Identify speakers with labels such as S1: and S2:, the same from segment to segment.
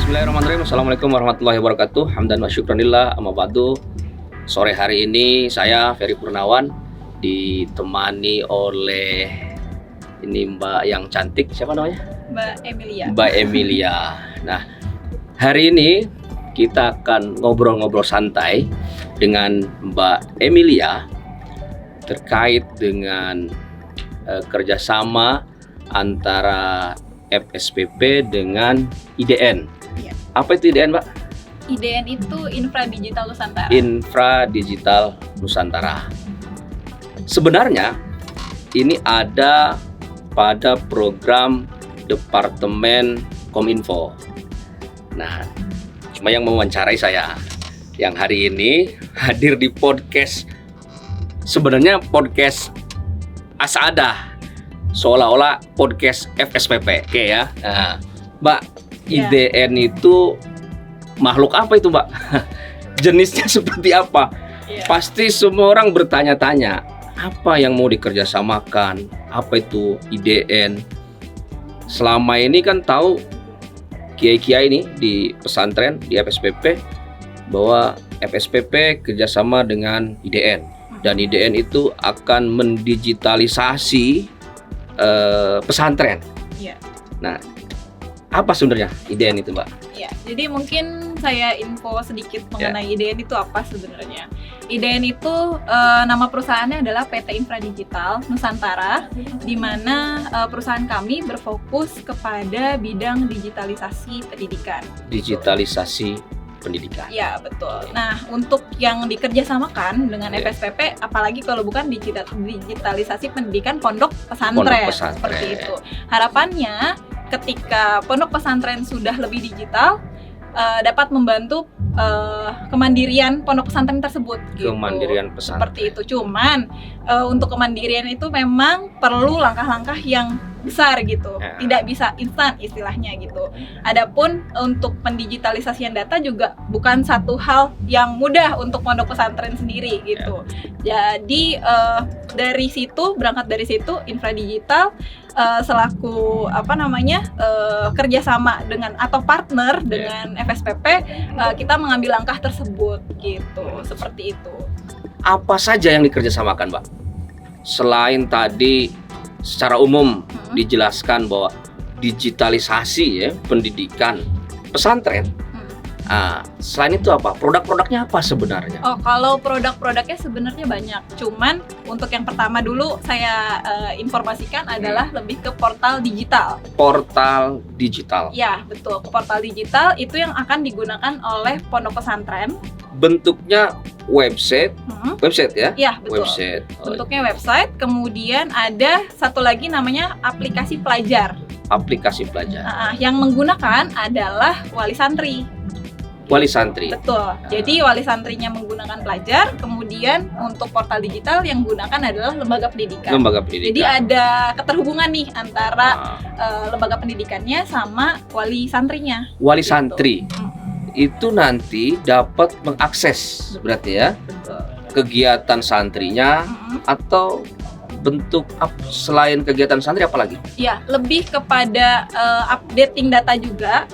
S1: Bismillahirrahmanirrahim. Assalamualaikum warahmatullahi wabarakatuh. Hamdan wa syukranillah, amma ba'du. Sore hari ini saya Ferry Purnawan ditemani oleh ini Mbak yang cantik, siapa namanya?
S2: Mbak Emilia.
S1: Mbak Emilia. Nah, hari ini kita akan ngobrol-ngobrol santai dengan Mbak Emilia terkait dengan kerjasama antara FSPP dengan IDN.
S2: Ya.
S1: Apa itu IDN, Mbak?
S2: IDN itu Infra Digital Nusantara.
S1: Infra Digital Nusantara. Sebenarnya ini ada pada program Departemen Kominfo. Nah, cuma yang mewawancarai saya yang hari ini hadir di podcast, sebenarnya podcast Asada, seolah-olah podcast FSPP, oke ya. Nah, Mbak,
S2: Ya.
S1: IDN itu makhluk apa itu, Mbak? Jenisnya seperti apa?
S2: Ya.
S1: Pasti semua orang bertanya-tanya, apa yang mau dikerjasamakan? Apa itu IDN? Selama ini kan tahu kiai-kiai ini di pesantren, di FSPP, bahwa FSPP kerjasama dengan IDN. Dan IDN itu akan mendigitalisasi pesantren.
S2: Iya.
S1: Nah, apa sebenarnya IDN itu, Mbak?
S2: Ya, jadi mungkin saya info sedikit mengenai IDN itu apa sebenarnya. IDN itu nama perusahaannya adalah PT Infra Digital Nusantara, di mana perusahaan kami berfokus kepada bidang digitalisasi pendidikan.
S1: Digitalisasi pendidikan.
S2: Ya, betul. Nah, untuk yang dikerjasamakan dengan
S1: Ya.
S2: FSPP, apalagi kalau bukan digitalisasi pendidikan pondok pesantren,
S1: Pondok pesantren.
S2: seperti itu. Harapannya ketika pondok pesantren sudah lebih digital, dapat membantu kemandirian pondok pesantren tersebut. Gitu.
S1: Kemandirian pesantren.
S2: Seperti itu. Cuman untuk kemandirian itu memang perlu langkah-langkah yang besar gitu,
S1: Ya.
S2: tidak bisa instan istilahnya gitu. Adapun untuk pendigitalisasian data juga bukan satu hal yang mudah untuk pondok pesantren sendiri gitu. Jadi berangkat dari situ Infra Digital selaku kerjasama dengan atau partner dengan FSPP, kita mengambil langkah tersebut gitu, seperti itu.
S1: Apa saja yang dikerjasamakan, Mbak? Selain tadi secara umum dijelaskan bahwa digitalisasi ya pendidikan pesantren. Selain itu apa? Produk-produknya apa sebenarnya?
S2: Oh, kalau produk-produknya sebenarnya banyak. Cuman untuk yang pertama dulu saya informasikan adalah lebih ke portal digital.
S1: Portal digital.
S2: Ya, betul. Portal digital itu yang akan digunakan oleh pondok pesantren.
S1: Bentuknya website ya?
S2: Ya, betul.
S1: Website.
S2: Bentuknya website. Kemudian ada satu lagi namanya aplikasi pelajar.
S1: Aplikasi pelajar.
S2: Yang menggunakan adalah wali santri.
S1: Wali santri.
S2: Betul. Jadi wali santrinya menggunakan pelajar, kemudian untuk portal digital yang menggunakan adalah lembaga pendidikan.
S1: Lembaga pendidikan.
S2: Jadi ada keterhubungan nih antara lembaga pendidikannya sama wali santrinya.
S1: Wali
S2: Gitu.
S1: santri itu nanti dapat mengakses berarti ya
S2: Betul.
S1: kegiatan santrinya atau bentuk selain kegiatan santri apa lagi?
S2: Ya, lebih kepada updating data juga.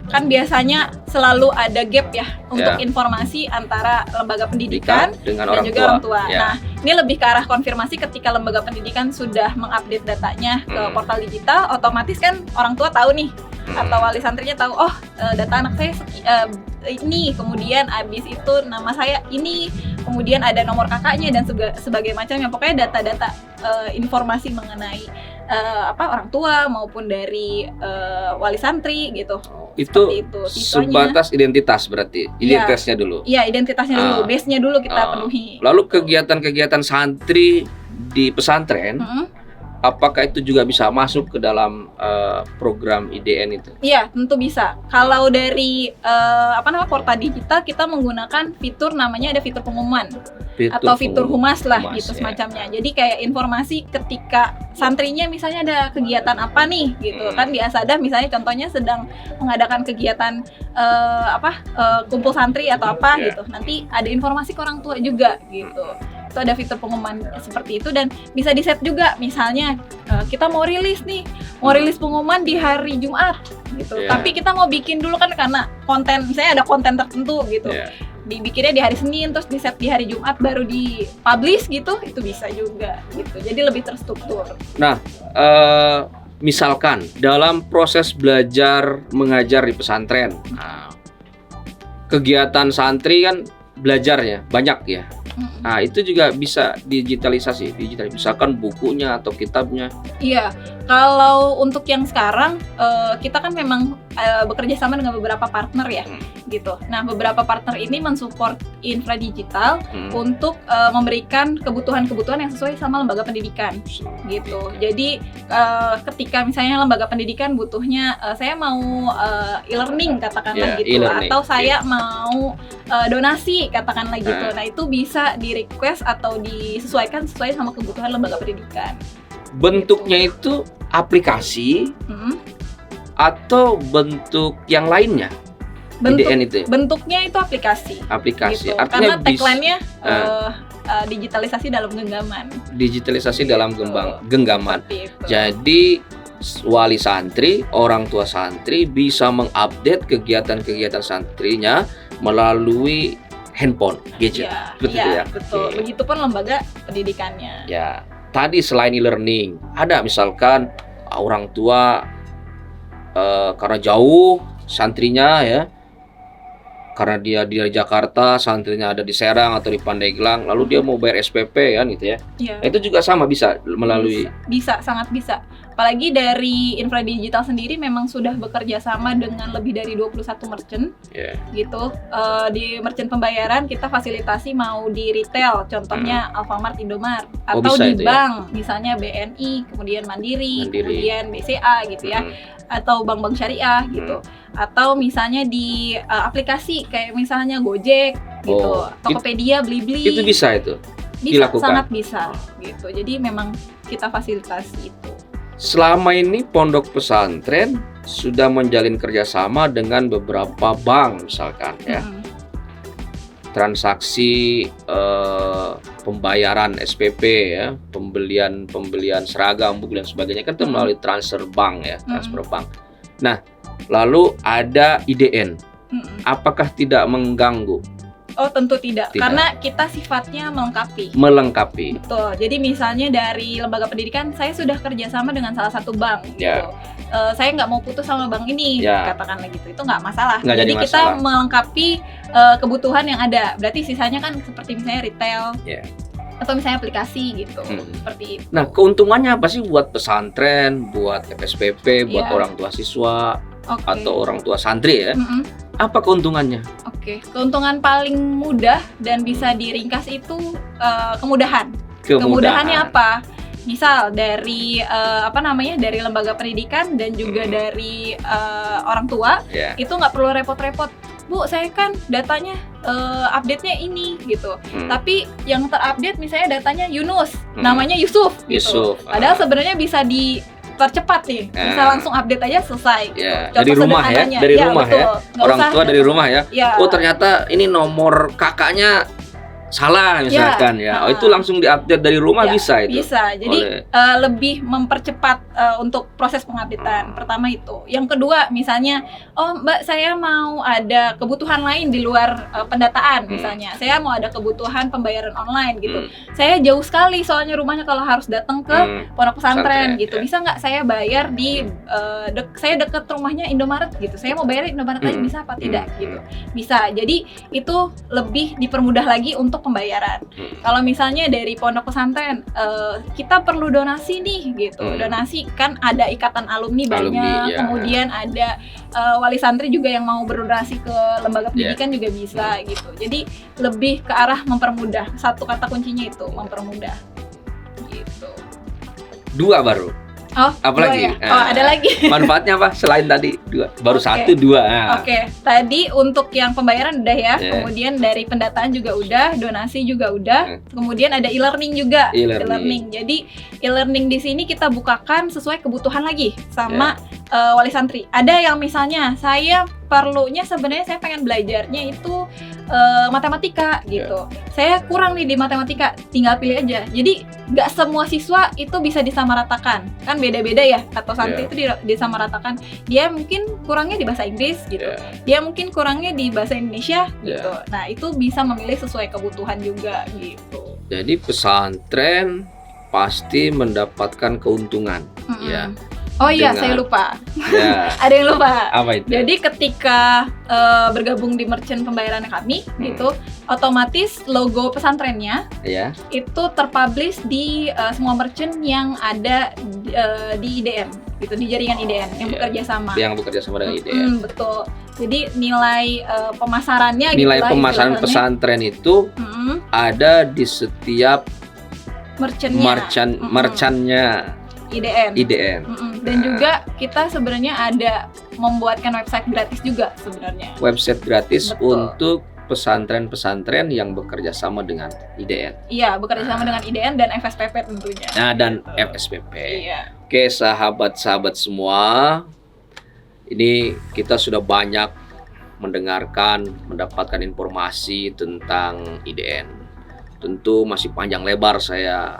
S2: Kan biasanya selalu ada gap ya untuk informasi antara lembaga pendidikan
S1: dengan
S2: dan juga orang tua.
S1: Ya.
S2: Nah, ini lebih ke arah konfirmasi ketika lembaga pendidikan sudah mengupdate datanya ke portal digital, otomatis kan orang tua tahu nih atau wali santrinya tahu, oh data anak saya ini, kemudian abis itu nama saya ini, kemudian ada nomor kakaknya dan sebagai macamnya. Pokoknya data-data informasi mengenai orang tua maupun dari wali santri gitu.
S1: Itu
S2: Siswanya,
S1: sebatas identitas berarti. Identitasnya dulu.
S2: Iya, identitasnya dulu, base-nya dulu kita penuhi.
S1: Lalu kegiatan-kegiatan santri di pesantren, apakah itu juga bisa masuk ke dalam program IDN itu?
S2: Iya, tentu bisa. Kalau dari portal digital, kita menggunakan fitur namanya ada fitur pengumuman. Atau fitur humas lah gitu semacamnya. Jadi kayak informasi ketika santrinya misalnya ada kegiatan apa nih gitu. Kan di Asada misalnya contohnya sedang mengadakan kegiatan kumpul santri atau apa gitu. Nanti ada informasi ke orang tua juga gitu. Itu ada fitur pengumuman seperti itu dan bisa di set juga misalnya kita mau rilis pengumuman di hari Jumat gitu. Tapi kita mau bikin dulu kan karena konten, misalnya ada konten tertentu gitu. Dibikinnya di hari Senin terus di set di hari Jumat baru di-publish gitu, itu bisa juga gitu. Jadi lebih terstruktur.
S1: Nah, misalkan dalam proses belajar mengajar di pesantren, kegiatan santri kan belajarnya banyak ya. Nah, itu juga bisa digitalisasi, misalkan bukunya atau kitabnya.
S2: Iya, kalau untuk yang sekarang kita kan memang bekerja sama dengan beberapa partner ya, gitu. Nah, beberapa partner ini mensupport infra digital untuk memberikan kebutuhan-kebutuhan yang sesuai sama lembaga pendidikan, gitu. Jadi ketika misalnya lembaga pendidikan butuhnya, saya mau e-learning katakanlah gitu, atau saya mau donasi katakanlah gitu. Nah, itu bisa di-request atau disesuaikan sesuai sama kebutuhan lembaga pendidikan.
S1: Bentuknya itu aplikasi atau bentuk yang lainnya? IDN itu?
S2: Bentuknya itu aplikasi.
S1: Aplikasi.
S2: Gitu. Karena tagline-nya digitalisasi dalam genggaman.
S1: Digitalisasi dalam genggaman. Jadi wali santri, orang tua santri bisa mengupdate kegiatan-kegiatan santrinya melalui handphone, gadget.
S2: Betul. Begitupun lembaga pendidikannya.
S1: Ya. Tadi selain e-learning, ada misalkan orang tua karena jauh santrinya ya, karena dia di Jakarta, santrinya ada di Serang atau di Pandeglang, lalu dia mau bayar SPP kan gitu ya. Itu juga sama bisa melalui.
S2: Bisa, sangat bisa. Apalagi dari infra digital sendiri memang sudah bekerja sama dengan lebih dari 21 merchant, gitu. Di merchant pembayaran kita fasilitasi mau di retail, contohnya Alfamart, Indomart, atau di bank, misalnya BNI, kemudian Mandiri, kemudian BCA gitu ya, atau bank-bank syariah gitu, atau misalnya di aplikasi kayak misalnya Gojek gitu, Tokopedia, Blibli.
S1: Itu bisa itu?
S2: Bisa, sangat bisa gitu. Jadi memang kita fasilitasi itu.
S1: Selama ini pondok pesantren sudah menjalin kerjasama dengan beberapa bank misalkan ya. Transaksi pembayaran SPP ya, pembelian seragam, buku dan sebagainya kan itu melalui transfer bank ya, transfer bank. Nah, lalu ada IDN. Apakah tidak mengganggu?
S2: Oh, tentu tidak. Karena kita sifatnya melengkapi.
S1: Betul.
S2: Jadi misalnya dari lembaga pendidikan, saya sudah kerjasama dengan salah satu bank. Gitu. Saya nggak mau putus sama bank ini, katakanlah gitu. Itu nggak masalah. Jadi kita melengkapi kebutuhan yang ada. Berarti sisanya kan seperti misalnya retail. Atau misalnya aplikasi gitu, seperti itu.
S1: Nah, keuntungannya apa sih buat pesantren, buat FSPP, buat orang tua siswa atau orang tua santri ya? Apa keuntungannya?
S2: Keuntungan paling mudah dan bisa diringkas itu kemudahan. Kemudahannya apa? Misal dari dari lembaga pendidikan dan juga dari orang tua, itu nggak perlu repot-repot. Bu, saya kan datanya update-nya ini gitu. Tapi yang terupdate misalnya datanya Yunus, namanya Yusuf gitu. Padahal sebenarnya bisa dipercepat nih. Bisa langsung update aja selesai gitu.
S1: Dari rumah ya, orang tua dari rumah ya. Oh, ternyata ini nomor kakaknya salah misalkan itu langsung diupdate dari rumah bisa itu.
S2: Bisa. Jadi lebih mempercepat untuk proses pengupdatean. Pertama itu. Yang kedua misalnya, oh Mbak, saya mau ada kebutuhan lain di luar pendataan misalnya. Saya mau ada kebutuhan pembayaran online gitu. Saya jauh sekali soalnya rumahnya kalau harus datang ke pondok pesantren gitu. Bisa nggak saya bayar di saya dekat rumahnya Indomaret gitu. Saya mau bayar Indomaret aja, bisa apa tidak gitu. Bisa. Jadi itu lebih dipermudah lagi untuk pembayaran. Kalau misalnya dari pondok pesantren kita perlu donasi nih gitu. Donasi kan ada ikatan alumni banyak, kemudian ada wali santri juga yang mau berdonasi ke lembaga pendidikan juga bisa gitu. Jadi lebih ke arah mempermudah. Satu kata kuncinya itu, mempermudah. Gitu.
S1: 2 baru.
S2: Oh,
S1: apalagi?
S2: Ada lagi.
S1: Manfaatnya apa selain tadi 2? Baru 1, 2.
S2: Tadi untuk yang pembayaran udah ya. Kemudian dari pendataan juga udah, donasi juga udah. Kemudian ada e-learning juga. E-learning. Jadi e-learning di sini kita bukakan sesuai kebutuhan lagi sama wali santri. Ada yang misalnya saya sebenarnya saya pengen belajarnya itu matematika gitu. Saya kurang nih di matematika, tinggal pilih aja. Jadi nggak semua siswa itu bisa disamaratakan, kan beda-beda ya. Atau santri itu disamaratakan. Dia mungkin kurangnya di bahasa Inggris gitu. Dia mungkin kurangnya di bahasa Indonesia gitu. Nah itu bisa memilih sesuai kebutuhan juga gitu.
S1: Jadi pesantren pasti mendapatkan keuntungan, ya.
S2: Oh iya, saya lupa.
S1: Ya.
S2: Ada yang lupa.
S1: Apa itu?
S2: Jadi ketika bergabung di merchant pembayaran kami, gitu, otomatis logo pesantrennya itu terpublish di semua merchant yang ada di IDN, gitu, di jaringan IDN yang bekerja sama.
S1: Yang bekerja sama dengan IDN.
S2: Betul. Jadi nilai pemasarannya,
S1: nilai pemasaran pesantren itu ada di setiap merchantnya. IDN.
S2: Dan juga kita sebenarnya ada membuatkan website gratis juga sebenarnya.
S1: Website gratis untuk pesantren-pesantren yang bekerja sama dengan IDN.
S2: Iya, bekerja sama dengan IDN dan FSPP tentunya.
S1: Nah, dan FSPP.
S2: Iya.
S1: Oke, sahabat-sahabat semua. Ini kita sudah banyak mendapatkan informasi tentang IDN. Tentu masih panjang lebar saya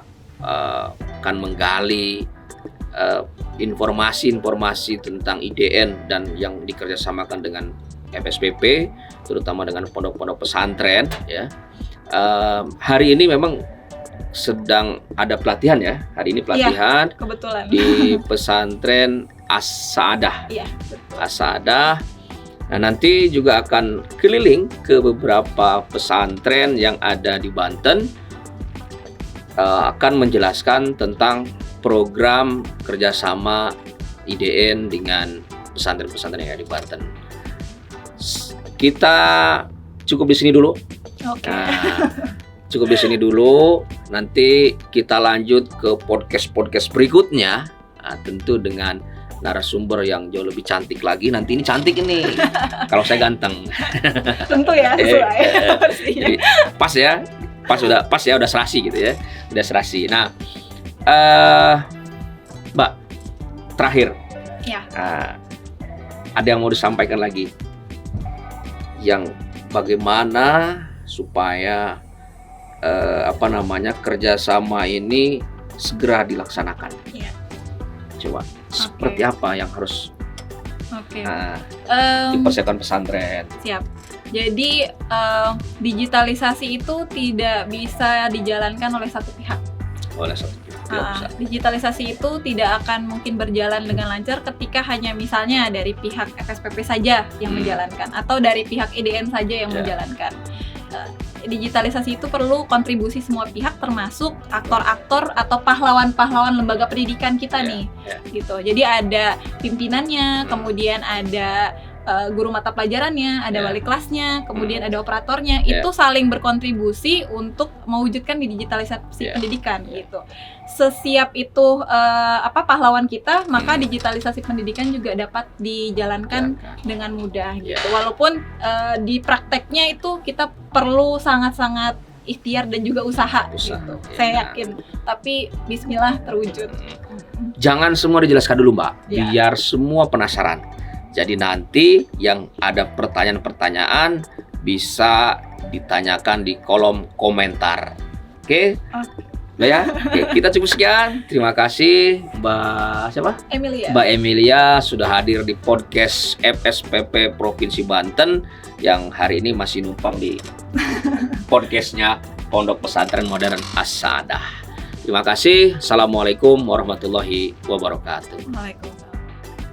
S1: akan menggali informasi tentang IDN dan yang dikerjasamakan dengan FSPP, terutama dengan pondok-pondok pesantren, ya. Hari ini memang sedang ada pelatihan ya. Hari ini pelatihan
S2: kebetulan
S1: di pesantren As-Saadah.
S2: Iya,
S1: As-Saadah. Nah, nanti juga akan keliling ke beberapa pesantren yang ada di Banten, akan menjelaskan tentang program kerjasama IDN dengan pesantren-pesantren yang ada di Banten. Kita cukup di sini dulu.
S2: Oke.
S1: Nah, cukup di sini dulu. Nanti kita lanjut ke podcast berikutnya. Nah, tentu dengan narasumber yang jauh lebih cantik lagi. Nanti ini cantik ini. Kalau saya ganteng.
S2: Tentu ya, sesuai.
S1: Jadi, pas ya, udah serasi gitu ya. Udah serasi. Nah, Mbak, terakhir.
S2: Ya.
S1: Ada yang mau disampaikan lagi? Yang bagaimana supaya kerjasama ini segera dilaksanakan?
S2: Ya.
S1: Coba, seperti apa yang harus dipersiapkan pesantren?
S2: Siap. Jadi digitalisasi itu tidak bisa dijalankan oleh satu pihak. Digitalisasi itu tidak akan mungkin berjalan dengan lancar ketika hanya misalnya dari pihak FSPP saja yang menjalankan atau dari pihak IDN saja yang menjalankan. Digitalisasi itu perlu kontribusi semua pihak, termasuk aktor-aktor atau pahlawan-pahlawan lembaga pendidikan kita nih, gitu. Jadi ada pimpinannya, kemudian ada guru mata pelajarannya, ada wali kelasnya, kemudian ada operatornya. Itu saling berkontribusi untuk mewujudkan di digitalisasi pendidikan, gitu. Sesiap itu pahlawan kita, maka digitalisasi pendidikan juga dapat dijalankan dengan mudah, gitu. Walaupun di prakteknya itu kita perlu sangat-sangat ikhtiar dan juga usaha. Gitu. Saya yakin. Tapi Bismillah terwujud.
S1: Jangan semua dijelaskan dulu, Mbak. Biar semua penasaran. Jadi nanti yang ada pertanyaan-pertanyaan bisa ditanyakan di kolom komentar. Oke? Ya, oke, kita cukup sekian. Terima kasih Mbak siapa?
S2: Emilia.
S1: Mbak Emilia sudah hadir di podcast FSPP Provinsi Banten yang hari ini masih numpang di podcastnya Pondok Pesantren Modern As-Saadah. Terima kasih. Assalamualaikum warahmatullahi wabarakatuh.
S2: Waalaikumsalam.